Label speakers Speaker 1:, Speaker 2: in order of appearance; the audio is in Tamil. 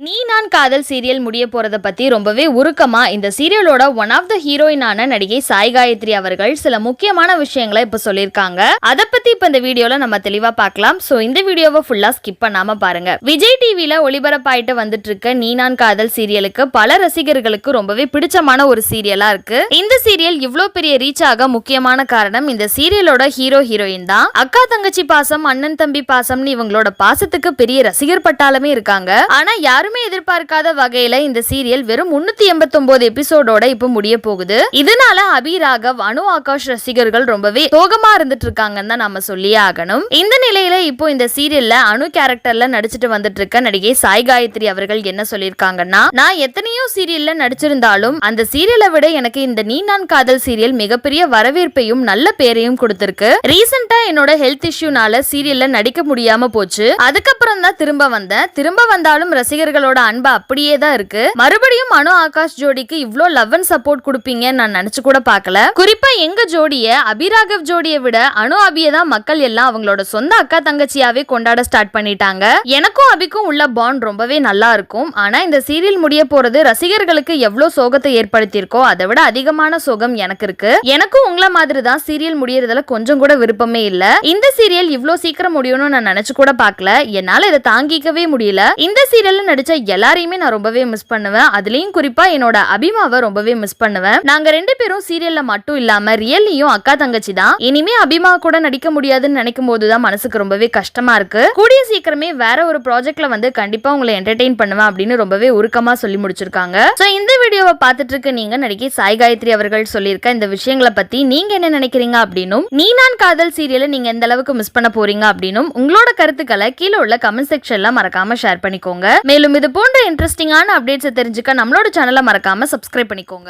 Speaker 1: நீ நான் காதல் சீரியல் முடிய போறத பத்தி ரொம்பவே உருக்கமா இந்த சீரியலோட ஒன் ஆஃப் த ஹீரோயினான நடிகை சாய் காயத்ரி அவர்கள் சில முக்கியமான விஷயங்களை இப்ப சொல்லியிருக்காங்க. அதை பத்தி இப்ப இந்த வீடியோல நம்ம தெளிவா பார்க்கலாம். சோ இந்த வீடியோவை ஃபுல்லா ஸ்கிப் பண்ணாம பாருங்க. விஜய் டிவில ஒளிபரப்பாயிட்டு வந்துட்டு இருக்க நீ நான் காதல் சீரியலுக்கு பல ரசிகர்களுக்கு ரொம்பவே பிடிச்சமான ஒரு சீரியலா இருக்கு. இந்த சீரியல் இவ்வளவு பெரிய ரீச் ஆக முக்கியமான காரணம் இந்த சீரியலோட ஹீரோயின் தான். அக்கா தங்கச்சி பாசம், அண்ணன் தம்பி பாசம்னு இவங்களோட பாசத்துக்கு பெரிய ரசிகர் பட்டாளமே இருக்காங்க. ஆனா யாருமே எதிர்பார்க்காத வகையில இந்த சீரியல் வெறும் 389 எபிசோடோட இப்ப முடிய போகுது. இதனால அபி ராகவ், அனு ஆகாஷ் ரசிகர்கள் ரொம்பவே சோகமா இருந்துட்டு இருக்காங்கன்னு தான் நாம சொல்லியே ஆகணும். இந்த நிலையில இப்போ இந்த சீரியல்ல அனு கேரக்டர்ல நடிச்சிட்டு வந்துட்டு இருக்க நடிகை சாய் காயத்ரி அவர்கள் என்ன சொல்லியிருக்காங்கன்னா, நான் எத்தனையோ சீரியல்ல நடிச்சிருந்தாலும் அந்த சீரியலை விட எனக்கு இந்த நீ நான் காதல் சீரியல் மிகப்பெரிய வரவேற்பையும் நல்ல பேரையும் கொடுத்திருக்கு. ரீசெண்டா என்னோட ஹெல்த் இஷ்யூனால சீரியல்ல நடிக்க முடியாம போச்சு. அதுக்கப்புறம் தான் திரும்ப வந்தாலும் ரசிகர்களோட அன்பு அப்படியே தான் இருக்கு. மறுபடியும் அனு ஆகாஷ் ஜோடிக்கு இவ்ளோ லவ் அண்ட் சப்போர்ட் கொடுப்பீங்க நான் நினைச்சு கூட பார்க்கல. குறிப்பா எங்க ஜோடிய அபிராகவ் ஜோடியை விட அனு அபியை தான் மக்கள் எல்லாம் அவங்களோட சொந்த அக்கா தங்கச்சியாவே கொண்டாட ஸ்டார்ட் பண்ணிட்டாங்க. எனக்கும் அபிக்கும் உள்ள பாண்ட் ரொம்பவே நல்லா இருக்கும். ஆனா இந்த சீரியல் முடிய போறது ரசிகர்களுக்கு எவ்வளவு சோகத்தை ஏற்படுத்தியிருக்கோ அதை விட அதிகமான சோகம் எனக்கு இருக்கு. எனக்கும் உங்களை மாதிரி தான் சீரியல் முடியறதுல கொஞ்சம் கூட விருப்பமே இல்ல. இந்த சீரியல் இவ்ளோ சீக்கிரம் முடியும்னு நான் நினைச்சு கூட பார்க்கல. என்னால இதை தாங்கிக்கவே முடியல. இந்த சீரியல்ல நடிச்ச எல்லாரையுமே நான் ரொம்பவே மிஸ் பண்ணுவேன். அதுலயும் குறிப்பா என்னோட அபிமாவை ரொம்பவே மிஸ் பண்ணுவேன். நாங்க ரெண்டு பேரும் சீரியல்ல மட்டும் இல்லாம ரியல்லையும் அக்கா தங்கச்சி தான். இனிமே அபிமா கூட நடிக்க முடியாதுன்னு நினைக்கும் போதுதான் மனசுக்கு ரொம்பவே கஷ்டமா இருக்கு. கூடிய சீக்கிரமே வேற ஒரு ப்ராஜெக்ட்ல வந்து கண்டிப்பா உங்களை என்டர்டெயின் பண்ணுவேன் அப்படின்னு ரொம்பவே உருக்கமா சொல்லி முடிச்சிருக்காங்க. சோ இந்த வீடியோவை பார்த்துட்டு இருக்க நீங்க நடிகை சாய் காயத்ரி அவர்கள் சொல்லியிருக்க இந்த விஷயங்களை பத்தி நீங்க என்ன நினைக்கிறீங்க அப்படின்னும், நீ நான் காதல் சீரியலை நீங்க எந்த அளவுக்கு மிஸ் பண்ண போறீங்க அப்படின்னும் உங்களோட கருத்துக்களை கீழே உள்ள கமெண்ட் செக்ஷன்ல மறக்காம ஷேர் பண்ணிக்கோங்க. மேலும் இது போன்ற இன்ட்ரெஸ்டிங்கான அப்டேட்ஸ் தெரிஞ்சுக்க நம்மளோட சேனலை மறக்காம சப்ஸ்கிரைப் பண்ணிக்கோங்க.